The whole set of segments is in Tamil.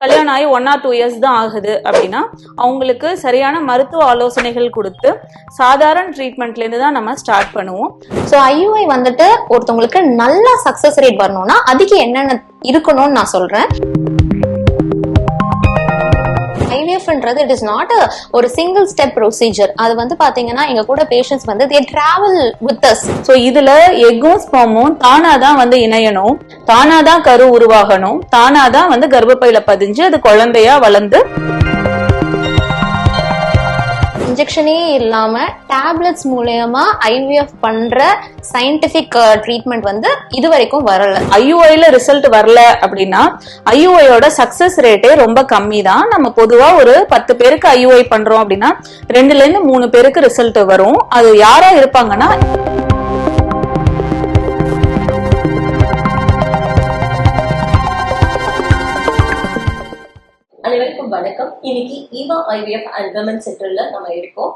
கல்யாணம் ஆகி 1 or 2 years தான் ஆகுது அப்படின்னா அவங்களுக்கு சரியான மருத்துவ ஆலோசனைகள் கொடுத்து சாதாரண ட்ரீட்மெண்ட்ல இருந்து தான் நம்ம ஸ்டார்ட் பண்ணுவோம். ஸோ ஐயுஐ வந்துட்டு ஒருத்தவங்களுக்கு நல்ல சக்சஸ் ரேட் வரணும்னா அதுக்கு என்னென்ன இருக்கணும்னு நான் சொல்றேன். IVFன்றது இட் இஸ் நாட் ஒரு சிங்கிள் ஸ்டெப் ப்ரொசீஜர். அது வந்து பாத்தீங்கன்னா எங்க கூட பேஷண்ட்ஸ் வந்து they travel with us. So இதுல எக்கும் ஸ்பெர்மும் தானாதான் வந்து இணையணும், தானாதான் கரு உருவாகணும், தானாதான் வந்து கர்ப்பப்பையில பதிஞ்சு அது குழந்தையா வளர்ந்து இன்ஜெக்ஷனே இல்லாம டேப்லெட்ஸ் மூலமா IVF பண்ற சயின்டிபிக் ட்ரீட்மெண்ட் வந்து இது வரைக்கும் வரல. ஐயுஐல ரிசல்ட் வரல அப்படின்னா ஐயுஐயோட சக்சஸ் ரேட்டே ரொம்ப கம்மி தான். நம்ம பொதுவா ஒரு 10 பேருக்கு ஐயுஐ பண்றோம் அப்படின்னா 2ல இருந்து 3 பேருக்கு ரிசல்ட் வரும். அது யாரா இருப்பாங்கன்னா அனைவருக்கும் வணக்கம். இன்னைக்கு ஈவா IVF அண்ட் விமன் சென்டர்ல நம்ம இருக்கோம்.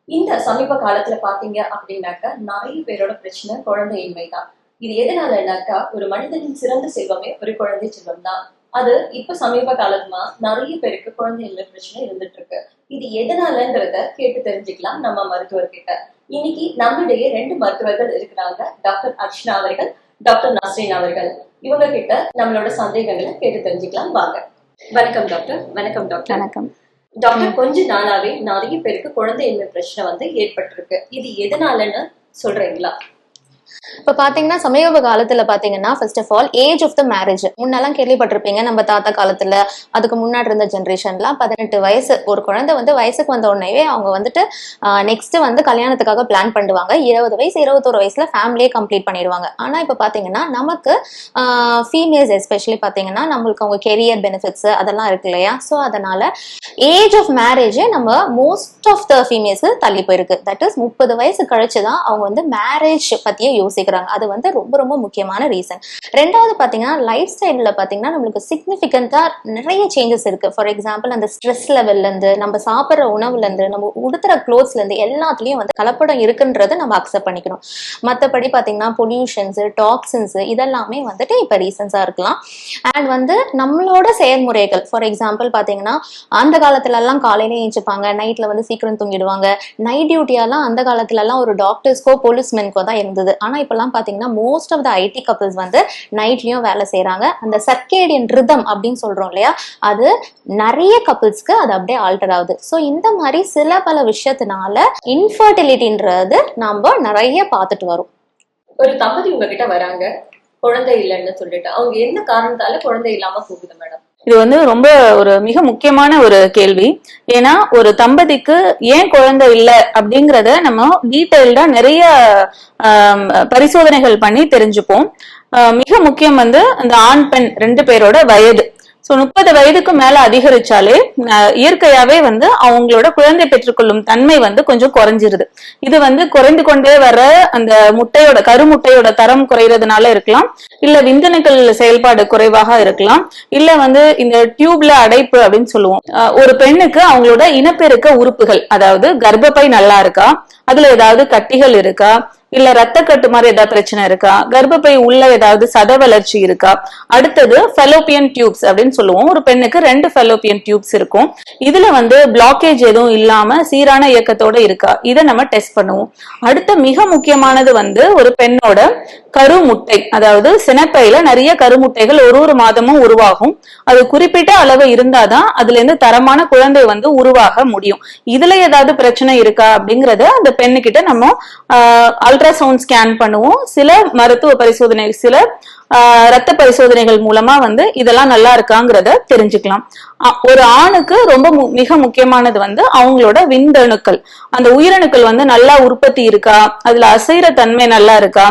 இந்த சமீப காலத்துல பாத்தீங்க அப்படின்னாக்கா நிறைய பேரோட பிரச்சனை குழந்தையின்மை தான். இது எதனாலனாக்கா ஒரு மனிதனின் சிறந்த செல்வமே ஒரு குழந்தை செல்வம் தான். அது இப்ப சமீப காலமா நிறைய பேருக்கு குழந்தையின்மை பிரச்சனை இருந்துட்டு இருக்கு. இது எதனாலன்றத கேட்டு தெரிஞ்சுக்கலாம் நம்ம மருத்துவர்கிட்ட. இன்னைக்கு நம்மளுடைய 2 மருத்துவர்கள் இருக்கிறாங்க, டாக்டர் அர்ச்சனா அவர்கள், டாக்டர் நஸ்ரீன் அவர்கள். இவங்க கிட்ட நம்மளோட சந்தேகங்களை கேட்டு தெரிஞ்சுக்கலாம் வாங்க. வணக்கம் டாக்டர். வணக்கம் டாக்டர். வணக்கம் டாக்டர். கொஞ்ச நாளாவே நிறைய பேருக்கு குழந்தையின்மை பிரச்சனை வந்து ஏற்பட்டிருக்கு. இது எதனாலன்னு சொல்றீங்களா? இப்ப பாத்தீங்கன்னா சமீப காலத்துல பாத்தீங்கன்னா first of all age of the marriage முன்னெல்லாம் கேள்விப்பட்டிருப்பீங்க. நம்ம தாத்தா காலத்துல அதுக்கு முன்னாடி இருந்த ஜென்ரேஷன்லாம் 18 வயசு ஒரு குழந்தை வந்து வயசுக்கு வந்த உடனே அவங்க வந்துட்டு நெக்ஸ்ட் வந்து கல்யாணத்துக்காக பிளான் பண்ணுவாங்க. 20 வயசு 21 வயசுல ஃபேமிலியே கம்ப்ளீட் பண்ணிடுவாங்க. ஆனா இப்ப பாத்தீங்கன்னா நமக்கு ஃபீமேல்ஸ் எஸ்பெஷலி பாத்தீங்கன்னா நம்மளுக்கு அவங்க கெரியர் பெனிஃபிட்ஸ் அதெல்லாம் இருக்கு இல்லையா. ஸோ அதனால ஏஜ் ஆஃப் மேரேஜே நம்ம மோஸ்ட் ஆஃப் த ஃபீமேல்ஸ்க்கு தள்ளி போயிருக்கு. தட் இஸ் 30 வயசு கழிச்சுதான் அவங்க வந்து மேரேஜ் பத்தியே யோசிக்கிறாங்க. அது வந்து ரொம்ப ரொம்ப முக்கியமான ரீசன். ரெண்டாவது பாத்தீங்கன்னா லைஃப் ஸ்டைல்ல பாத்தீங்கன்னா நம்மளுக்கு சிக்னிபிகண்டா நிறைய சேஞ்சஸ் இருக்கு. ஃபார் எக்ஸாம்பிள் அந்த ஸ்ட்ரெஸ் லெவல்ல இருந்து நம்ம சாப்பிட்ற உணவுல இருந்து நம்ம உடுத்துற க்ளோத்ஸ்ல இருந்து எல்லாத்துலயும் வந்து கலப்படம் இருக்குன்றதை நம்ம அக்செப்ட் பண்ணிக்கணும். மற்றபடி பாத்தீங்கன்னா பொல்யூஷன்ஸ், டாக்ஸின்ஸ் இதெல்லாமே வந்துட்டு இப்ப ரீசன்ஸா இருக்கலாம். அண்ட் வந்து நம்மளோட செயல்முறைகள் ஃபார் எக்ஸாம்பிள் பாத்தீங்கன்னா அந்த காலத்துல எல்லாம் காலையில ஏஞ்சிப்பாங்க, நைட்ல வந்து சீக்கிரம் தூங்கிடுவாங்க. நைட் டியூட்டியெல்லாம் அந்த காலத்துல எல்லாம் ஒரு டாக்டர்ஸ்க்கோ போலீஸ்மென்க்கோ தான் இருந்தது. ஆனா இப்பெல்லாம் பாத்தீங்கன்னா most of the IT couples வந்து நைட்லயும் வேலை செய்யறாங்க. அந்த சர்க்கேடியன் ரிதம் அப்படின்னு சொல்றோம் இல்லையா, அது நிறைய கப்பிள்ஸ்க்கு அது அப்படியே ஆல்டர் ஆகுது. ஸோ இந்த மாதிரி சில பல விஷயத்தினால இன்ஃபர்டிலிட்டின்றது நம்ம நிறைய பார்த்துட்டு வரோம். ஒரு தம்பதி உங்ககிட்ட வராங்க, குழந்தை இல்லைன்னு சொல்லிட்டு, அவங்க என்ன காரணத்தால குழந்தை இல்லாம போகுது மேடம்? இது வந்து ரொம்ப ஒரு மிக முக்கியமான ஒரு கேள்வி. ஏன்னா ஒரு தம்பதிக்கு ஏன் குழந்தை இல்லை அப்படிங்கறத நம்ம டீட்டெயில்டா நிறைய பரிசோதனைகள் பண்ணி தெரிஞ்சுப்போம். மிக முக்கியம் வந்து அந்த ஆண் பெண் 2 பேரோட வயது. ஸோ 30 வயதுக்கு மேல அதிகரிச்சாலே இயற்கையாவே வந்து அவங்களோட குழந்தை பெற்றுக்கொள்ளும் தன்மை வந்து கொஞ்சம் குறைஞ்சிருது. இது வந்து குறைந்து கொண்டே வர அந்த கருமுட்டையோட தரம் குறைறதுனால இருக்கலாம், இல்ல விந்தணுக்கள் செயல்பாடு குறைவாக இருக்கலாம், இல்ல வந்து இந்த டியூப்ல அடைப்பு அப்படின்னு சொல்லுவோம். ஒரு பெண்ணுக்கு அவங்களோட இனப்பெருக்க உறுப்புகள், அதாவது கர்ப்பப்பை நல்லா இருக்கா, அதுல ஏதாவது கட்டிகள் இருக்கா, இல்ல ரத்தக்கட்டு மாதிரி ஏதாவது பிரச்சனை இருக்கா, கர்ப்பப்பை உள்ள ஏதாவது சத வளர்ச்சி இருக்கா, அடுத்தது ஃபெலோப்பியன் டியூப்ஸ் அப்படின்னு சொல்லுவோம். ஒரு பெண்ணுக்கு 2 ஃபெலோப்பியன் டியூப்ஸ் இருக்கும். இதுல வந்து பிளாக்கேஜ் எதுவும் இல்லாம சீரான இயக்கத்தோட இருக்கா, இதை நம்ம டெஸ்ட் பண்ணுவோம். அடுத்த மிக முக்கியமானது வந்து ஒரு பெண்ணோட கருமுட்டை, அதாவது சினைப்பையில நிறைய கருமுட்டைகள் ஒரு மாதமும் உருவாகும். அது குறிப்பிட்ட அளவு இருந்தாதான் அதுல இருந்து தரமான குழந்தை வந்து உருவாக முடியும். இதுல ஏதாவது பிரச்சனை இருக்கா அப்படிங்கறத அந்த பெண்ணுகிட்ட நம்ம அல்ட்ராசவுண்ட் ஸ்கேன் பண்ணுவோம். சில மருத்துவ பரிசோதனை, சில ரத்த பரிசோதனைகள் மூலமா வந்து இதெல்லாம் நல்லா இருக்காங்கிறத தெரிஞ்சுக்கலாம். ஒரு ஆணுக்கு ரொம்ப மிக முக்கியமானது வந்து அவங்களோட விந்தணுக்கள், அந்த உயிரணுக்கள் வந்து நல்லா உற்பத்தி இருக்கா, அதுல அசைற தன்மை நல்லா இருக்கா,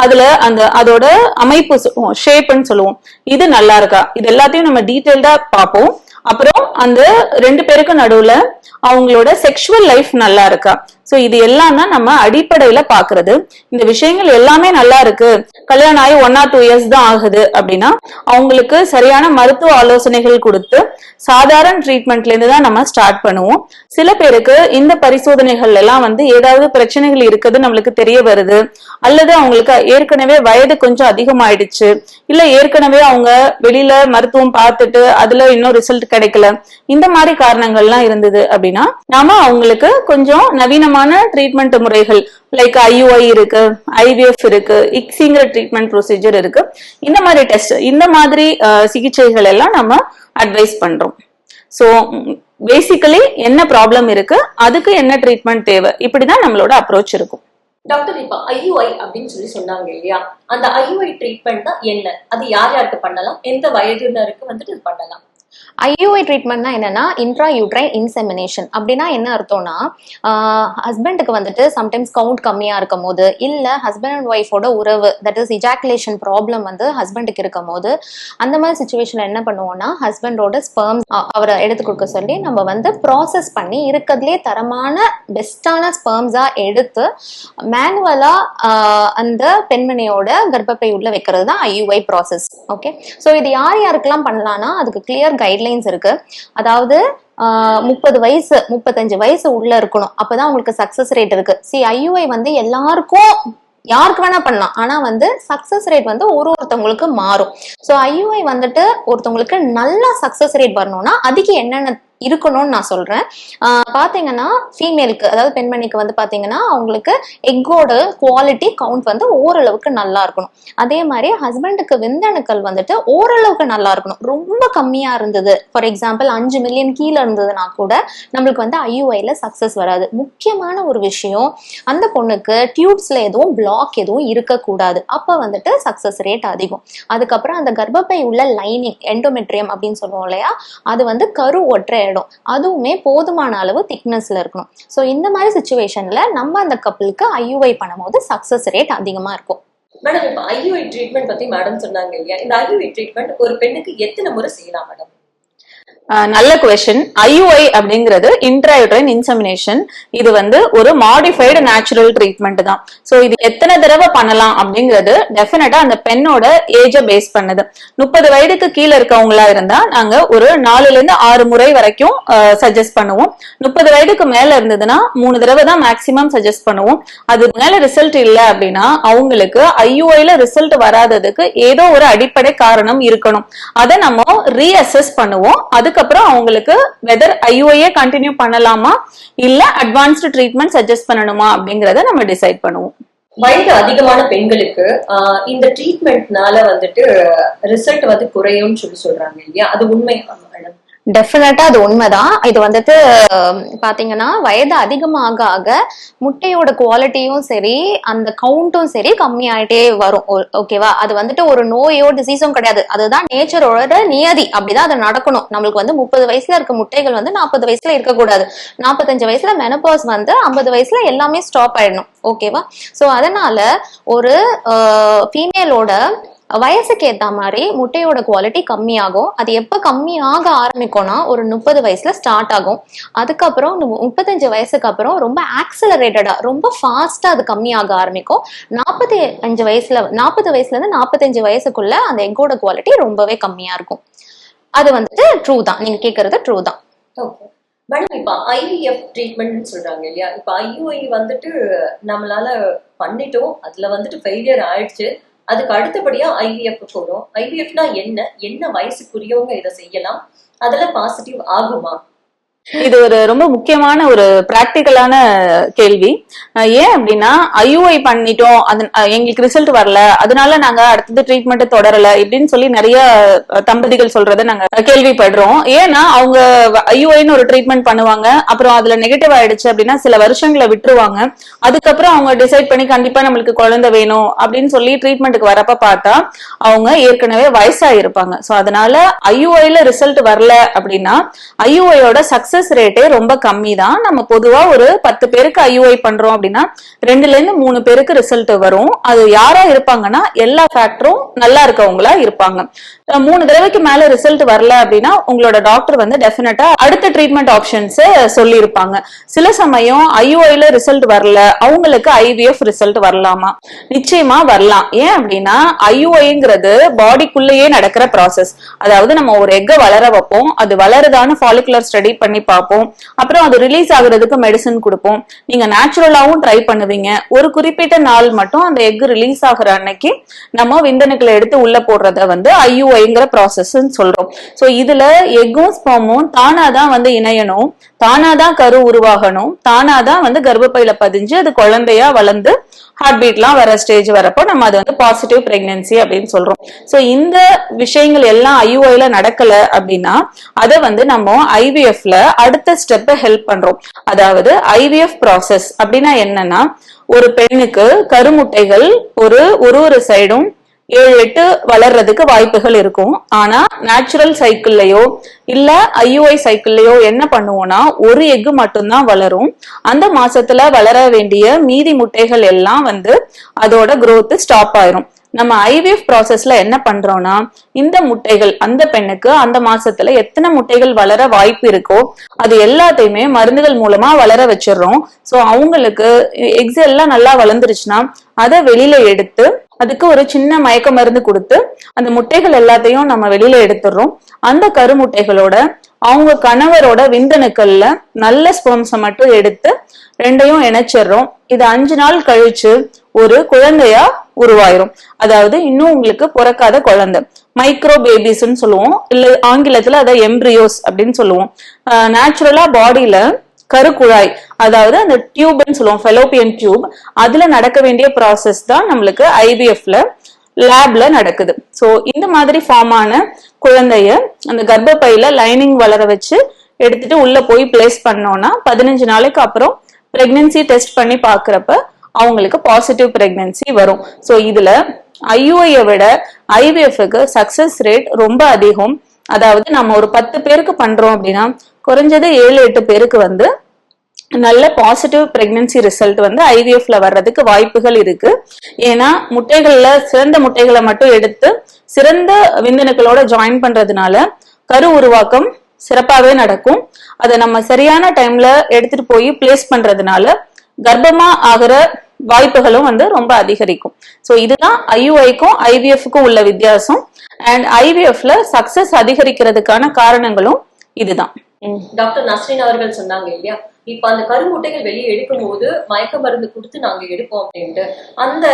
அதுல அதோட அமைப்பு ஷேப்னு சொல்லுவோம், இது நல்லா இருக்கா, இது எல்லாத்தையும் நம்ம டீட்டெயில்டா பார்ப்போம். அப்புறம் அந்த 2 பேருக்கு நடுவுல அவங்களோட செக்ஷுவல் லைஃப் நல்லா இருக்கா. சோ இது எல்லாம் தான் நம்ம அடிப்படையில பாக்குறது. இந்த விஷயங்கள் எல்லாமே நல்லா இருக்கு, கல்யாணம் ஆகி 1 or 2 years தான் ஆகுது அப்படின்னா அவங்களுக்கு சரியான மருத்துவ ஆலோசனைகள் கொடுத்து சாதாரண ட்ரீட்மெண்ட்ல இருந்து தான் நம்ம ஸ்டார்ட் பண்ணுவோம். சில பேருக்கு இந்த பரிசோதனைகள் எல்லாம் வந்து ஏதாவது பிரச்சனைகள் இருக்குது நம்மளுக்கு தெரிய வருது, அல்லது அவங்களுக்கு ஏற்கனவே வயது கொஞ்சம் அதிகமாயிடுச்சு, இல்ல ஏற்கனவே அவங்க வெளியில மருத்துவம் பார்த்துட்டு அதுல இன்னும் ரிசல்ட் கிடைக்கல, இந்த மாதிரி காரணங்கள்லாம் இருந்தது அப்படின்னா நாம அவங்களுக்கு கொஞ்சம் நவீனமான ட்ரீட்மெண்ட் முறைகள் லைக் IUI இருக்கு, IVF இருக்கு, ICSIங்கிற ட்ரீட்மெண்ட் ப்ரொசீஜர் இருக்கு, இந்த மாதிரி டெஸ்ட், இந்த மாதிரி சிகிச்சைகள் எல்லாம் நம்ம அட்வைஸ் பண்றோம். சோ பேசிக்கலி என்ன ப்ராப்ளம் இருக்கு, அதுக்கு என்ன ட்ரீட்மெண்ட் தேவை, இப்படிதான் நம்மளோட அப்ரோச் இருக்கும். டாக்டர், இப்ப IUI அப்படின்னு சொன்னாங்க இல்லையா, அந்த IUI ட்ரீட்மெண்ட் தான் என்ன, அது யார் யாருக்கு பண்ணலாம், எந்த வயதினருக்கு வந்துட்டு இது பண்ணலாம்? IUI ட்ரீட்மெண்ட்னா என்னன்னா இன்ட்ரா யூட்ரைன் இன்செமினேஷன். அப்படின்னா என்ன அர்த்தம்னா ஹஸ்பண்டுக்கு வந்துட்டு சம்டைம்ஸ் கவுண்ட் கம்மியா இருக்கும் போது, இல்ல ஹஸ்பண்ட் அண்ட் ஒய்ஃபோட உறவு தட் இஸ் இஜாக்குலேஷன் ப்ராப்ளம் வந்து ஹஸ்பண்டுக்கு இருக்கும் போது, அந்த மாதிரி சுச்சுவேஷன்ல என்ன பண்ணுவோம்னா ஹஸ்பண்டோட ஸ்பெர்ம்ஸ் அவரை எடுத்து கொடுக்க சொல்லி நம்ம வந்து ப்ராசஸ் பண்ணி இருக்கிறதுலே தரமான பெஸ்டான ஸ்பெர்ம்ஸா எடுத்து மேனுவலா அந்த பெண்மணியோட கர்ப்பப்பை உள்ள வைக்கிறது தான் IUI ப்ராசஸ். ஓகே, ஸோ இது யார் யாருக்கெல்லாம் பண்ணலாம்னா அதுக்கு கிளியர் கைட்லைன்ஸ் இருக்கு. அதாவது 30 வயசு 35 வயசு உள்ள இருக்கணும், அப்பதான் உங்களுக்கு சக்சஸ் ரேட் இருக்கு. IUI வந்து எல்லாருக்கும் யாருக்கு வேணா பண்ணலாம், ஆனா வந்து சக்சஸ் ரேட் வந்து ஒருத்தவங்களுக்கு மாறும். ஸோ IUI வந்துட்டு ஒருத்தவங்களுக்கு நல்ல சக்சஸ் ரேட் வரணும்னா அதுக்கு என்னென்ன இருக்கணும்னு நான் சொல்றேன். பாத்தீங்கன்னா ஃபீமேலுக்கு, அதாவது பெண்மணிக்கு வந்து பாத்தீங்கன்னா அவங்களுக்கு எக்கோட குவாலிட்டி கவுண்ட் வந்து ஓரளவுக்கு நல்லா இருக்கணும். அதே மாதிரி ஹஸ்பண்டுக்கு விந்தணுக்கள் வந்துட்டு ஓரளவுக்கு நல்லா இருக்கணும். ரொம்ப கம்மியா இருந்தது, ஃபார் எக்ஸாம்பிள் 5 மில்லியன் கீழே இருந்ததுன்னா கூட நம்மளுக்கு வந்து IUIல சக்சஸ் வராது. முக்கியமான ஒரு விஷயம், அந்த பொண்ணுக்கு டியூப்ஸ்ல எதுவும் பிளாக் எதுவும் இருக்கக்கூடாது, அப்ப வந்துட்டு சக்சஸ் ரேட் அதிகம். அதுக்கப்புறம் அந்த கர்ப்பப்பை உள்ள லைனிங் எண்டோமெட்ரியம் அப்படின்னு சொல்லுவோம் இல்லையா, அது வந்து கரு ஒற்றை இடம், அதுவுமே போதுமான அளவு திக்னஸ்ல இருக்கணும். சோ இந்த மாதிரி சிச்சுவேஷன்ல நம்ம அந்த கப்பலுக்கு IUI பண்ணும்போது சக்சஸ் ரேட் அதிகமா இருக்கும். மேடம், இப்ப IUI ட்ரீட்மெண்ட் பத்தி மேடம் சொன்னாங்க இல்லையா, இந்த IUI ட்ரீட்மெண்ட் ஒரு பெண்ணுக்கு எத்தனை முறை செய்யலாம் மேடம்? நல்ல கொஸ்டின். IUI அப்படிங்கிறது இன்ட்ராயூட்ரைன் இன்செமினேஷன். இது வந்து ஒரு மாடிஃபைடு நேச்சுரல் ட்ரீட்மெண்ட் தான். சோ இது எத்தனை தடவை பண்ணலாம் அப்படிங்கிறது டெஃபினட்டா அந்த பெண்ணோட ஏஜ பேஸ் பண்ணுது. 30 வயதுக்கு கீழே இருக்கவங்களா இருந்தா நாங்க ஒரு 4ல இருந்து 6 முறை வரைக்கும் சஜஸ்ட் பண்ணுவோம். 30 வயதுக்கு மேல இருந்ததுன்னா 3 தடவை தான் மேக்சிமம் சஜஸ்ட் பண்ணுவோம். அது மேல ரிசல்ட் இல்ல அப்படின்னா அவங்களுக்கு IUIல ரிசல்ட் வராததுக்கு ஏதோ ஒரு அடிப்படை காரணம் இருக்கணும். அதை நம்ம ரீஅசஸ் பண்ணுவோம். அதுக்கப்புறம் அவங்களுக்கு வெதர் IUI கண்டினியூ பண்ணலாமா இல்ல அட்வான்ஸ்டு ட்ரீட்மெண்ட் சஜஸ்ட் பண்ணணுமா அப்படிங்கறத நம்ம டிசைட் பண்ணுவோம். வயது அதிகமான பெண்களுக்கு இந்த ட்ரீட்மெண்ட்னால வந்துட்டு ரிசல்ட் வந்து குறையும்னு சொல்றாங்க இல்லையா, அது உண்மையா மேடம்? டெஃபினட்டா அது உண்மைதான். இது வந்துட்டு பாத்தீங்கன்னா வயது அதிகமாக ஆக முட்டையோட குவாலிட்டியும் சரி அந்த கவுண்டும் சரி கம்மியாயிட்டே வரும். ஓகேவா, அது வந்துட்டு ஒரு நோயோ டிசீஸும் கிடையாது, அதுதான் நேச்சரோட நியதி, அப்படிதான் அது நடக்கணும். நம்மளுக்கு வந்து 30 வயசுல இருக்க முட்டைகள் வந்து 40 வயசுல இருக்கக்கூடாது, 45 வயசுல மெனோபாஸ் வந்து 50 வயசுல எல்லாமே ஸ்டாப் ஆயிடணும். ஓகேவா, சோ அதனால ஒரு ஃபீமேலோட வயசுக்கு ஏத்த மாதிரி முட்டையோட குவாலிட்டி கம்மியாகும். அது எப்ப கம்மியாக ஆரம்பிக்கும்னா ஒரு 30 வயசுல ஸ்டார்ட் ஆகும். அதுக்கப்புறம் 35 வயசுக்கு அப்புறம் ரொம்ப ஆக்சலரேட்டடா ரொம்ப ஃபாஸ்டா அது கம்மியாக ஆரம்பிக்கும். 40 வயசுல இருந்து 45 வயசுக்குள்ள அந்த எக்கோட குவாலிட்டி ரொம்பவே கம்மியா இருக்கும். அது வந்துட்டு ட்ரூ தான், நீங்க கேக்குறது ட்ரூ தான். மேடம், இப்ப IVF ட்ரீட்மெண்ட் சொல்றாங்க இல்லையா, இப்ப IUI வந்துட்டு நம்மளால பண்ணிட்டோம், அதுல வந்துட்டு ஃபெயிலியர் ஆயிடுச்சு, அதுக்கு அடுத்தபடியா IVF போறோம். IVFனா என்ன வயசுக்குரியவங்க இதை செய்யலாம், அதெல்லாம் பாசிட்டிவ் ஆகுமா? இது ஒரு ரொம்ப முக்கியமான ஒரு பிராக்டிக்கலான கேள்வி. ஏன் அப்படின்னா IUI பண்ணிட்டோம், அது எங்களுக்கு ரிசல்ட் வரல, அதனால நாங்க அடுத்தது ட்ரீட்மெண்ட் தொடரல இப்படின்னு சொல்லி நிறைய தம்பதிகள் சொல்றதை நாங்க கேள்விப்படுறோம். ஏன்னா அவங்க IUIன்னு ஒரு ட்ரீட்மெண்ட் பண்ணுவாங்க, அப்புறம் அதுல நெகட்டிவ் ஆயிடுச்சு அப்படின்னா சில வருஷங்களை விட்டுருவாங்க. அதுக்கப்புறம் அவங்க டிசைட் பண்ணி கண்டிப்பா நம்மளுக்கு குழந்தை வேணும் அப்படின்னு சொல்லி ட்ரீட்மெண்ட்டுக்கு வரப்ப பார்த்தா அவங்க ஏற்கனவே வயசாயிருப்பாங்க. சோ அதனால IUIல ரிசல்ட் வரல அப்படின்னா IUIயோட சக்சஸ் சக்சஸ் ரேட்டே ரொம்ப கம்மி தான். நம்ம பொதுவா ஒரு 10 பேருக்கு IUI பண்றோம் அப்படின்னா 2ல இருந்து 3 பேருக்கு ரிசல்ட் வரும். அது யாரா இருப்பாங்கன்னா எல்லா ஃபேக்டரும் நல்லா இருக்கவங்களா இருப்பாங்க. 3 தடவைக்கு மேல ரிசல்ட் வரல அப்படின்னா உங்களோட டாக்டர் வந்து டெஃபினட்டா அடுத்த ட்ரீட்மெண்ட் ஆப்ஷன்ஸ் சொல்லி இருப்பாங்க. சில சமயம் IUIல ரிசல்ட் வரல, அவங்களுக்கு IVF ரிசல்ட் வரலாமா? நிச்சயமா வரலாம். ஏன் அப்படின்னா IUIங்கிறது பாடிக்குள்ளேயே நடக்கிற ப்ராசஸ். அதாவது நம்ம ஒரு எக்க வளர வைப்போம், அது வளருதான்னு ஃபாலிகுலர் ஸ்டடி பண்ணி பார்ப்போம், அப்புறம் அது ரிலீஸ் ஆகுறதுக்கு மெடிசன் கொடுப்போம். நீங்க நேச்சுரலாவும் ட்ரை பண்ணுவீங்க. ஒரு குறிப்பிட்ட நாள் மட்டும் அந்த எக் ரிலீஸ் ஆகுற அன்னைக்கு நம்ம விந்தணுக்களை எடுத்து உள்ள போடுறத வந்து IUIங்கிற ப்ராசஸ் சொல்றோம். சோ இதுல எக்கும் ஸ்பெர்மும் தானாதான் வந்து இணையணும், தானாதான் கரு உருவாகணும், தானாதான் வந்து கர்ப்பப்பையில பதிஞ்சு அது குழந்தையா வளர்ந்து ஹார்ட் பீட்லாம் வர ஸ்டேஜ் வரப்போ நம்ம அது வந்து பாசிட்டிவ் பிரெக்னன்சி அப்படின்னு சொல்றோம். சோ இந்த விஷயங்கள் எல்லாம் IUIல நடக்கல அப்படின்னா அதை வந்து நம்ம IVFல அடுத்த ஸ்டெப் ஹெல்ப் பண்றோம். அதாவது IVF ப்ராசஸ் அப்படின்னா என்னன்னா, ஒரு பெண்ணுக்கு கருமுட்டைகள் ஒரு சைடும் 7-8 வளர்றதுக்கு வாய்ப்புகள் இருக்கும். ஆனா நேச்சுரல் சைக்கிள்லயோ இல்ல IUI சைக்கிள்லயோ என்ன பண்ணுவோம்னா, ஒரு எக்கு மட்டும்தான் வளரும். அந்த மாசத்துல வளர வேண்டிய மீதி முட்டைகள் எல்லாம் வந்து அதோட growth ஸ்டாப் ஆயிரும். நம்ம IVF ப்ராசஸ்ல என்ன பண்றோம்னா, இந்த முட்டைகள் அந்த பெண்ணுக்கு அந்த மாசத்துல எத்தனை முட்டைகள் வளர வாய்ப்பு இருக்கோ அது எல்லாத்தையுமே மருந்துகள் மூலமா வளர வச்சிடறோம். சோ அவங்களுக்கு எக்ஸ் எல்லாம் நல்லா வளர்ந்துருச்சுன்னா அதை வெளியில எடுத்து அதுக்கு ஒரு சின்ன மயக்க மருந்து கொடுத்து அந்த முட்டைகள் எல்லாத்தையும் நம்ம வெளியில எடுத்துடுறோம். அந்த கருமுட்டைகளோட அவங்க கணவரோட விந்தணுக்கள்ல நல்ல ஸ்பெர்ம்ஸை மட்டும் எடுத்து ரெண்டையும் இணைச்சிடுறோம். இது 5 நாள் கழிச்சு ஒரு குழந்தையா உருவாயிரும். அதாவது இன்னும் உங்களுக்கு பிறக்காத குழந்தை, மைக்ரோ பேபிஸ்ன்னு சொல்லுவோம், இல்ல ஆங்கிலத்துல அதை எம்ப்ரியோஸ் அப்படின்னு சொல்லுவோம். நேச்சுரலா பாடியில கருக்குழாய், அதாவது அந்த டியூப்னு சொல்லுவோம், ஃபெலோப்பியன் டியூப், அதுல நடக்க வேண்டிய ப்ராசஸ் தான் நம்மளுக்கு IVFல லேப்ல நடக்குது. சோ இந்த மாதிரி ஃபார்ம் ஆன குழந்தைய அந்த கர்ப்பப்பையில லைனிங் வளர வச்சு எடுத்துட்டு உள்ள போய் பிளேஸ் பண்ணோம்னா 15 நாளைக்கு அப்புறம் பிரெக்னன்சி டெஸ்ட் பண்ணி பாக்குறப்ப அவங்களுக்கு பாசிட்டிவ் பிரெக்னன்சி வரும். சோ இதுல IUI விட IVFக்கு சக்சஸ் ரேட் ரொம்ப அதிகம். அதாவது நம்ம ஒரு 10 பேருக்கு பண்றோம் அப்படின்னா குறைஞ்சது 7-8 பேருக்கு வந்து நல்ல பாசிட்டிவ் பிரெக்னன்சி ரிசல்ட் வந்து IVFல வர்றதுக்கு வாய்ப்புகள் இருக்கு. ஏன்னா முட்டைகள்ல சிறந்த முட்டைகளை மட்டும் எடுத்து சிறந்த விந்தணுக்களோட ஜாயின் பண்றதுனால கரு உருவாக்கம் சிறப்பாவே நடக்கும். அதை நம்ம சரியான டைம்ல எடுத்துட்டு போய் பிளேஸ் பண்றதுனால கர்ப்பமா ஆகிற வாய்ப்புகளும் வந்து ரொம்ப அதிகரிக்கும். சோ இதுதான் IUIக்கும் IVFக்கும் உள்ள வித்தியாசம். அண்ட் IVFல சக்சஸ் அதிகரிக்கிறதுக்கான காரணங்களும் இதுதான். டாக்டர் நஸ்ரின் அவர்கள் சொன்னாங்க இல்லையா, இப்ப அந்த கருமுட்டைகள் வெளியே எடுக்கும் போது மயக்க மருந்து கொடுத்து நாங்க எடுப்போம் அப்படின்ட்டு. அந்த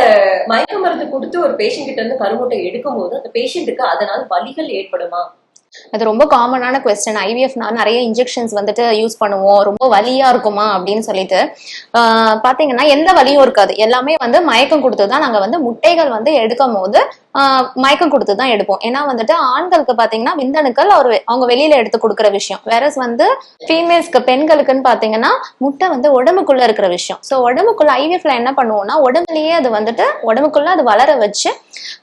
மயக்க மருந்து கொடுத்து ஒரு பேஷண்ட் கிட்ட இருந்து கருமுட்டை எடுக்கும் போது அந்த பேஷண்ட்டுக்கு அதனால வலிகள் ஏற்படுமா? அது ரொம்ப காமனான கொஸ்டின். IVFனா நிறைய இன்ஜெக்ஷன்ஸ் வந்துட்டு யூஸ் பண்ணுவோம், ரொம்ப வலியா இருக்குமா அப்படின்னு சொல்லிட்டு பாத்தீங்கன்னா எந்த வலியும் இருக்காது. எல்லாமே வந்து மயக்கம் கொடுத்துதான் நாங்க வந்து முட்டைகள் வந்து எடுக்கும் போது மயக்கம் கொடுத்துதான் எடுப்போம். ஏன்னா வந்துட்டு ஆண்களுக்கு பாத்தீங்கன்னா விந்தணுக்கள் அவங்க வெளியில எடுத்து கொடுக்குற விஷயம், வேற வந்து ஃபீமேல்ஸ்க்கு பெண்களுக்குன்னு பாத்தீங்கன்னா முட்டை வந்து உடம்புக்குள்ள இருக்கிற விஷயம். ஸோ உடம்புக்குள்ள IVFல என்ன பண்ணுவோம்னா உடம்புலயே அது வந்துட்டு உடம்புக்குள்ள அது வளர வச்சு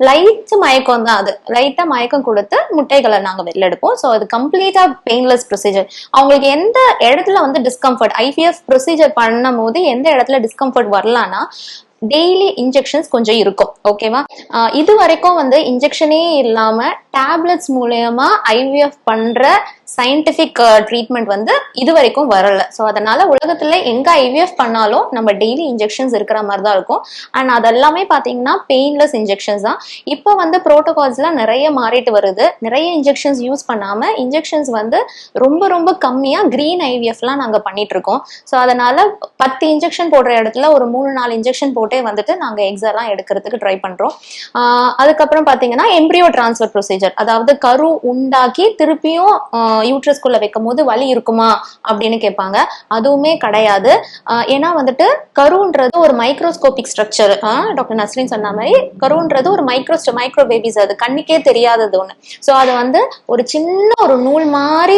லைட் மயக்கம் தான், அது லைட்டா மயக்கம் கொடுத்து முட்டைகளை நாங்க வெளில எடுப்போம். ஸோ அது கம்ப்ளீட்டா பெயின்லெஸ் ப்ரொசீஜர். அவங்களுக்கு எந்த இடத்துல வந்து டிஸ்கம்ஃபர்ட், IVF ப்ரொசீஜர் பண்ணும் போது எந்த இடத்துல டிஸ்கம்ஃபர்ட் வரலாம்னா டெய்லி இன்ஜெக்ஷன்ஸ் கொஞ்சம் இருக்கும். ஓகேவா, இது வரைக்கும் வந்து இன்ஜெக்ஷனே இல்லாம டேப்லெட்ஸ் மூலமா IVF பண்ற சயின்டிபிக் ட்ரீட்மெண்ட் வந்து இது வரைக்கும் வரல. ஸோ அதனால உலகத்துல எங்க IVF பண்ணாலும் நம்ம டெய்லி இன்ஜெக்ஷன்ஸ் இருக்கிற மாதிரி தான் இருக்கும். அண்ட் அதெல்லாமே பாத்தீங்கன்னா பெயின்லெஸ் இன்ஜெக்ஷன்ஸ் தான். இப்போ வந்து ப்ரோட்டோகால்ஸ்லாம் நிறைய மாறிட்டு வருது. நிறைய இன்ஜெக்ஷன்ஸ் யூஸ் பண்ணாம இன்ஜெக்ஷன்ஸ் வந்து ரொம்ப ரொம்ப கம்மியா கிரீன் IVFலாம் நாங்க பண்ணிட்டு இருக்கோம். ஸோ அதனால 10 இன்ஜெக்ஷன் போடுற இடத்துல ஒரு 3-4 இன்ஜெக்ஷன் போட்டே வந்துட்டு நாங்க எக்ஸ் எல்லாம் எடுக்கிறதுக்கு ட்ரை பண்றோம். அதுக்கப்புறம் பாத்தீங்கன்னா எம்ப்ரியோ டிரான்ஸ்ஃபர் ப்ரொசீஜர், அதாவது கரு உண்டாக்கி திருப்பியும் யூட்ரஸ்குள்ள வைக்கும் போது வலி இருக்குமா அப்படின்னு கேட்பாங்க. அதுவுமே கிடையாது. ஏன்னா வந்துட்டு கருன்றது ஒரு மைக்ரோஸ்கோபிக் ஸ்ட்ரக்சர். டாக்டர் நஸ்ரின் சொன்ன மாதிரி கருன்றது ஒரு மைக்ரோ பேபிஸ், அது கண்ணுக்கே தெரியாதது ஒண்ணு. ஸோ அது வந்து ஒரு சின்ன ஒரு நூல் மாதிரி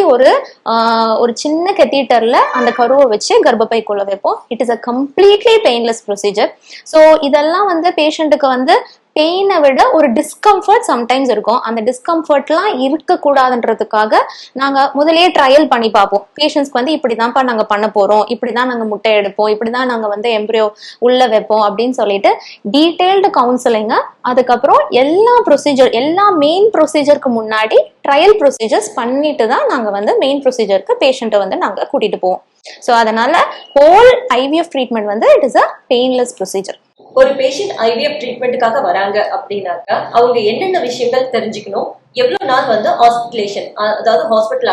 ஒரு சின்ன கெத்தீட்டர்ல அந்த கருவை வச்சு கர்ப்பப்பைக்குள்ள வைப்போம். It is a completely painless procedure. So இதெல்லாம் வந்து பேஷண்ட்டுக்கு வந்து பெயினை விட ஒரு டிஸ்கம்ஃபர்ட் சம்டைம்ஸ் இருக்கும். அந்த டிஸ்கம்ஃபர்ட்லாம் இருக்கக்கூடாதுன்றதுக்காக நாங்க முதலே ட்ரையல் பண்ணி பார்ப்போம். பேஷண்ட்ஸ்க்கு வந்து இப்படிதான்ப்பா நாங்க பண்ண போறோம், இப்படிதான் நாங்க முட்டை எடுப்போம், இப்படிதான் நாங்க வந்து எம்ப்ரியோ உள்ள வைப்போம் அப்படின்னு சொல்லிட்டு டீடைல்டு கவுன்சிலிங்க. அதுக்கப்புறம் எல்லா ப்ரொசீஜர், எல்லா மெயின் ப்ரொசீஜருக்கு முன்னாடி ட்ரையல் ப்ரொசீஜர்ஸ் பண்ணிட்டு தான் நாங்க வந்து மெயின் ப்ரொசீஜருக்கு பேஷண்ட்டை வந்து நாங்க கூட்டிட்டு போவோம். ஸோ அதனால ஹோல் ஐவிஎஃப் ட்ரீட்மெண்ட் வந்து it is a painless procedure. ஒரு பேஷண்ட் ஐவிஎஃப் ட்ரீட்மெண்ட்டுக்காக வராங்க அப்படின்னாக்கா அவங்க என்னென்ன விஷயங்கள் தெரிஞ்சுக்கணும், எவ்வளவு நாள் வந்து ஹாஸ்பிட்டலேஷன், அதாவது ஹாஸ்பிட்டல்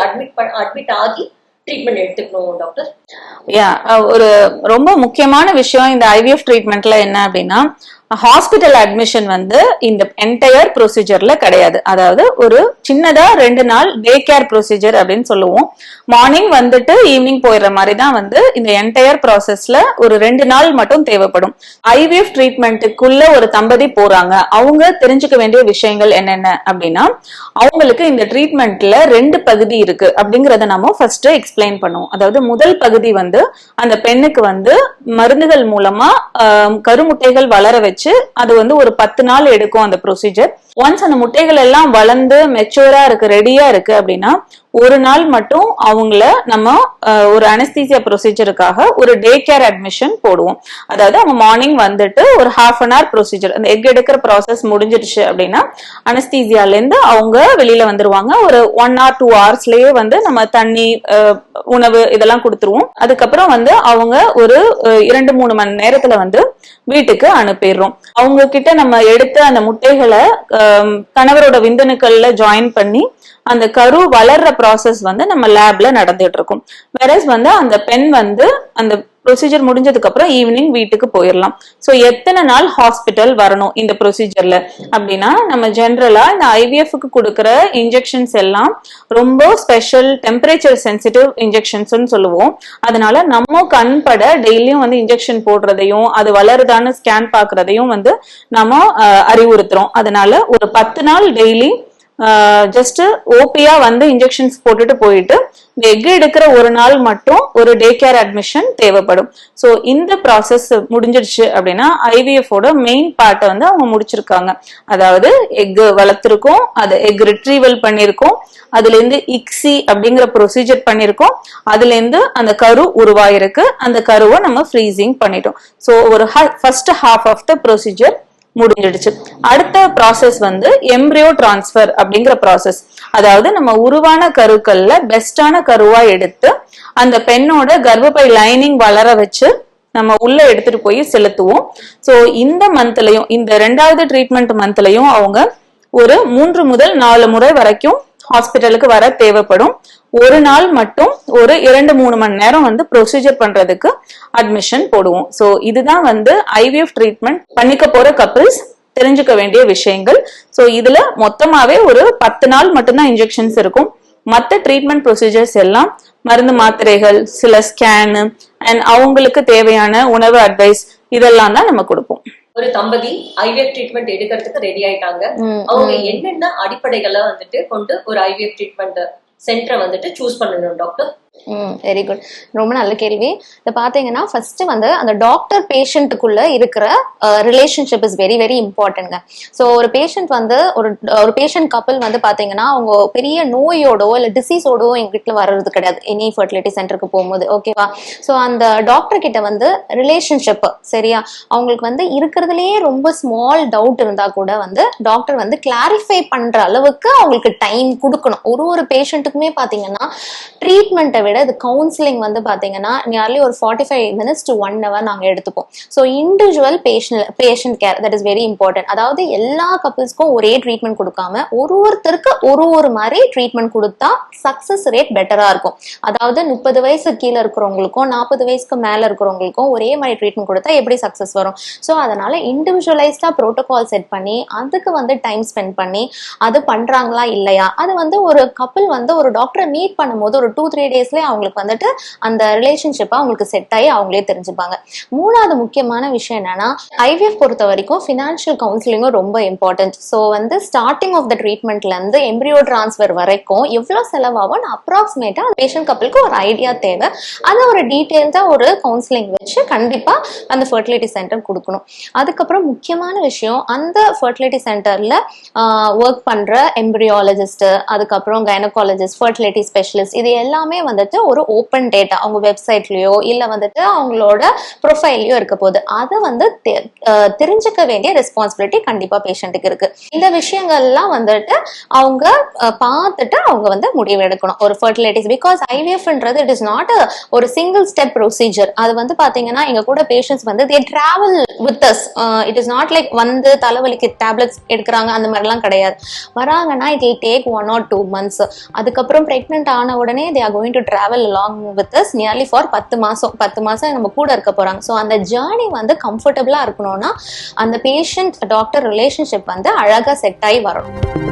அட்மிட் ஆகி ட்ரீட்மெண்ட் எடுத்துக்கணும் டாக்டர்? ஒரு ரொம்ப முக்கியமான விஷயம் இந்த ஐவிஎஃப் ட்ரீட்மெண்ட்ல என்ன அப்படின்னா, ஹாஸ்பிட்டல் அட்மிஷன் வந்து இந்த என்டையர் ப்ரொசீஜர்ல கிடையாது. அதாவது ஒரு சின்னதா 2 நாள் டே கேர் ப்ரொசீஜர் அப்படின்னு சொல்லுவோம். மார்னிங் வந்துட்டு ஈவினிங் போயிடுற மாதிரி தான் வந்து இந்த என்டையர் ப்ராசஸ்ல ஒரு 2 நாள் மட்டும் தேவைப்படும். ஐவிஎஃப் ட்ரீட்மெண்ட்டுக்குள்ள ஒரு தம்பதி போறாங்க, அவங்க தெரிஞ்சுக்க வேண்டிய விஷயங்கள் என்னென்ன அப்படின்னா, அவங்களுக்கு இந்த ட்ரீட்மெண்ட்ல 2 பகுதி இருக்கு அப்படிங்கறத நம்ம ஃபர்ஸ்ட் எக்ஸ்பிளைன் பண்ணுவோம். அதாவது முதல் பகுதி வந்து அந்த பெண்ணுக்கு வந்து மருந்துகள் மூலமா கருமுட்டைகள் வளர வச்சு அது வந்து ஒரு 10 நாள் எடுக்கும் அந்த ப்ரொசீஜர். ஒன்ஸ் அந்த முட்டைகள் எல்லாம் வளர்ந்து மெச்சூரா இருக்கு, ரெடியா இருக்கு அப்படின்னா ஒரு நாள் மட்டும் அவங்கள நம்ம ஒரு அனஸ்தீசியா ப்ரொசீஜருக்காக ஒரு டே கேர் அட்மிஷன் போடுவோம். அதாவது அவங்க மார்னிங் வந்துட்டு ஒரு ½ ப்ரொசீஜர், அந்த எக் எடுக்கிற ப்ராசஸ் முடிஞ்சிடுச்சு அப்படின்னா அனஸ்தீசியால இருந்து அவங்க வெளியில வந்துருவாங்க. ஒரு 1 or 2 hours வந்து நம்ம தண்ணி, உணவு இதெல்லாம் கொடுத்துருவோம். அதுக்கப்புறம் வந்து அவங்க ஒரு 2-3 மணி நேரத்துல வந்து வீட்டுக்கு அனுப்பிடுறோம். அவங்க கிட்ட நம்ம எடுத்த அந்த முட்டைகளை கணவரோட விந்தணுக்கள்ல ஜாயின் பண்ணி அந்த கரு வளர்ற ப்ராசஸ் வந்து நம்ம லேப்ல நடந்துட்டு இருக்கும். வேறஸ் வந்து அந்த பெண் வந்து அந்த ப்ரொசீஜர் முடிஞ்சதுக்கு அப்புறம் ஈவினிங் வீட்டுக்கு போயிடலாம். சோ எத்தனை நாள் ஹாஸ்பிட்டல் வரணும் இந்த ப்ரொசீஜர்ல அப்படின்னா, நம்ம ஜென்ரலா இந்த ஐவிஎஃப்க்கு கொடுக்கிற இன்ஜெக்ஷன்ஸ் எல்லாம் ரொம்ப ஸ்பெஷல் டெம்பரேச்சர் சென்சிட்டிவ் இன்ஜெக்ஷன்ஸ் சொல்லுவோம். அதனால நம்ம கண் பட டெய்லியும் வந்து இன்ஜெக்ஷன் போடுறதையும் அது வளருதான்னு ஸ்கேன் பாக்குறதையும் வந்து நம்ம அறிவுறுத்துறோம். அதனால ஒரு 10 நாள் டெய்லி ஜஸ்ட் ஓபியா வந்து இன்ஜெக்ஷன்ஸ் போட்டுட்டு போயிட்டு இந்த எக் எடுக்கிற ஒரு நாள் மட்டும் ஒரு டே கேர் அட்மிஷன் தேவைப்படும். சோ இந்த ப்ராசஸ் முடிஞ்சிருச்சு அப்படின்னா ஐவிஎஃப் மெயின் பார்ட்டை வந்து அவங்க முடிச்சிருக்காங்க. அதாவது எக் வளர்த்திருக்கோம், அது எக் ரிட்ரீவல் பண்ணிருக்கோம், அதுல இருந்து இக்ஸி அப்படிங்கிற ப்ரொசீஜர் பண்ணிருக்கோம், அதுல இருந்து அந்த கரு உருவாயிருக்கு, அந்த கருவை நம்ம ஃப்ரீசிங் பண்ணிட்டோம். சோ ஒரு first half of the procedure முடிஞ்சிடுச்சு. அடுத்த ப்ராசஸ் வந்து எம்ப்ரியோ டிரான்ஸ்பர் அப்படிங்கிற ப்ராசஸ். அதாவது நம்ம உருவான கருக்கள்ல பெஸ்டான கருவா எடுத்து அந்த பெண்ணோட கர்ப்பப்பை லைனிங் வளர வச்சு நம்ம உள்ள எடுத்துட்டு போய் செலுத்துவோம். சோ இந்த மந்த்லயும், இந்த 2வது ட்ரீட்மெண்ட் மந்த்லயும் அவங்க ஒரு 3 முதல் 4 முறை வரைக்கும் ஹாஸ்பிட்டலுக்கு வர தேவைப்படும். ஒரு நாள் மட்டும் ஒரு 2-3 மணி நேரம் வந்து ப்ரொசீஜர் பண்றதுக்கு அட்மிஷன் போடுவோம். சோ இதுதான் வந்து ஐவிஎஃப் ட்ரீட்மெண்ட் பண்ணிக்க போற கப்பிள்ஸ் தெரிஞ்சுக்க வேண்டிய விஷயங்கள். சோ இதுல மொத்தமாவே ஒரு 10 நாள் மட்டும்தான் இன்ஜெக்ஷன்ஸ் இருக்கும். மற்ற ட்ரீட்மெண்ட் ப்ரொசீஜர்ஸ் எல்லாம் மருந்து மாத்திரைகள், சில ஸ்கேனு அண்ட் அவங்களுக்கு தேவையான உணவு அட்வைஸ் இதெல்லாம் தான் நம்ம கொடுப்போம். ஒரு தம்பதி ஐவிஎஃப் ட்ரீட்மெண்ட் எடுக்கிறதுக்கு ரெடி ஆயிட்டாங்க. அவங்க என்னென்ன அடிப்படைகளை வந்துட்டு கொண்டு ஒரு ஐவிஎஃப் ட்ரீட்மெண்ட் சென்டரை வந்துட்டு சூஸ் பண்ணணும் டாக்டர்? வெரி குட், ரொம்ப நல்ல கேள்வி. இதை பாத்தீங்கன்னா ஃபர்ஸ்ட் வந்து அந்த டாக்டர் பேஷண்ட்டுக்குள்ள இருக்கிற ரிலேஷன்ஷிப் இஸ் வெரி வெரி இம்பார்ட்டன்ட்ங்க. ஸோ ஒரு பேஷண்ட் வந்து ஒரு பேஷண்ட் கப்பல் வந்து பாத்தீங்கன்னா அவங்க பெரிய நோயோடோ இல்ல டிசீஸோடோ எங்க வீட்டுல வர்றது கிடையாது எனி ஃபர்டிலிட்டி சென்டருக்கு போகும்போது, ஓகேவா? ஸோ அந்த டாக்டர் கிட்ட வந்து ரிலேஷன்ஷிப் சரியா, அவங்களுக்கு வந்து இருக்கிறதுலயே ரொம்ப ஸ்மால் டவுட் இருந்தா கூட வந்து டாக்டர் வந்து கிளாரிஃபை பண்ற அளவுக்கு அவங்களுக்கு டைம் கொடுக்கணும். ஒரு பேஷண்ட்டுக்குமே பாத்தீங்கன்னா ட்ரீட்மெண்ட்டை விட இது கவுன்சிலிங் வந்து பாத்தீங்கன்னா நியர்லி ஒரு 45 minutes to 1 hour நாங்க எடுத்துப்போம். So individual patient care that is very important. அதாவது எல்லா கப்பிள்ஸ்க்கும் ஒரே ட்ரீட்மெண்ட் கொடுக்காம ஒருத்தருக்கு ஒரு மாதிரி ட்ரீட்மெண்ட் கொடுத்தா சக்சஸ் ரேட் பெட்டரா இருக்கும். அதாவது 30 வயசு கீழே இருக்கிறவங்களுக்கும் 40 வயசுக்கு மேல இருக்கிறவங்களுக்கும் ஒரே மாதிரி ட்ரீட்மெண்ட் கொடுத்தா எப்படி சக்சஸ் வரும்? ஸோ அதனால இண்டிவிஜுவலைஸ்டா ப்ரோட்டோகால் செட் பண்ணி அதுக்கு வந்து டைம் ஸ்பெண்ட் பண்ணி அது பண்றாங்களா இல்லையா, அது வந்து ஒரு கப்பிள் வந்து ஒரு டாக்டரை மீட் பண்ணும்போது ஒரு 2-3 days டேஸ்லயே அவங்களுக்கு வந்துட்டு அந்த ரிலேஷன்ஷிப்பா அவங்களுக்கு செட் ஆகி அவங்களே தெரிஞ்சுப்பாங்க. மூணாவது முக்கியமான விஷயம் என்னன்னா, ஐவிஎஃப் பொறுத்த வரைக்கும் ஃபினான்ஷியல் கவுன்சிலிங்கும் ரொம்ப இம்பார்ட்டன்ட். ஸோ வந்து ஸ்டார்டிங் ஆஃப் த ட்ரீட்மெண்ட்ல இருந்து எம்ப்ரியோ டிரான்ஸ்ஃபர் வரைக்கும் எவ்வளவு செலவாகும் அப்ராக்சிமேட்டா பேஷண்ட் கப்பலுக்கு ஒரு ஐடியா தேவை. அதை ஒரு டீட்டெயில்டா ஒரு கவுன்சிலிங் வச்சு கண்டிப்பா அந்த ஃபர்டிலிட்டி சென்டர் கொடுக்கணும். அதுக்கப்புறம் முக்கியமான விஷயம், அந்த ஃபர்டிலிட்டி சென்டர்ல ஒர்க் பண்ற எம்ப்ரியாலஜிஸ்ட், அதுக்கப்புறம் கைனகாலஜிஸ்ட், ஃபர்டிலிட்டி ஸ்பெஷலிஸ்ட், இது எல்லாமே வந்துட்டு ஒரு ஓப்பன் டேட்டா அவங்க வெப்சைட்லயோ இல்ல வந்துட்டு அவங்களோட ப்ரொஃபைல்லயோ இருக்க போகுது. அதை வந்து தெரிஞ்சுக்க வேண்டிய ரெஸ்பான்சிபிலிட்டி கண்டிப்பா பேஷண்ட்டுக்கு இருக்கு. இந்த விஷயங்கள்லாம் வந்துட்டு அவங்க பார்த்துட்டு அவங்க வந்து முடிவு எடுக்கணும் ஒரு ஃபர்டிலிட்டிஸ். பிகாஸ் ஐவிஎஃப்ன்றது இட் இஸ் நாட் ஒரு சிங்கிள் ஸ்டெப் ப்ரொசீஜர். அது வந்து பாத்தீங்கன்னா எங்க கூட பேஷண்ட்ஸ் வந்து தே travel with us. It is not like வந்து தலைவலிக்கு டேப்லெட்ஸ் எடுக்கிறாங்க அந்த மாதிரிலாம் கிடையாது. வராங்கன்னா it will take 1 or 2 months. அதுக்கப்புறம் பிரெக்னென்ட் ஆன உடனே they are going to travel along with us nearly for 10 மாசம் நம்ம கூட இருக்க போறாங்க. ஸோ அந்த ஜேர்னி வந்து கம்ஃபர்டபுளா இருக்கணும்னா அந்த பேஷண்ட் டாக்டர் ரிலேஷன்ஷிப் வந்து அழகா செட் ஆகி வரணும்.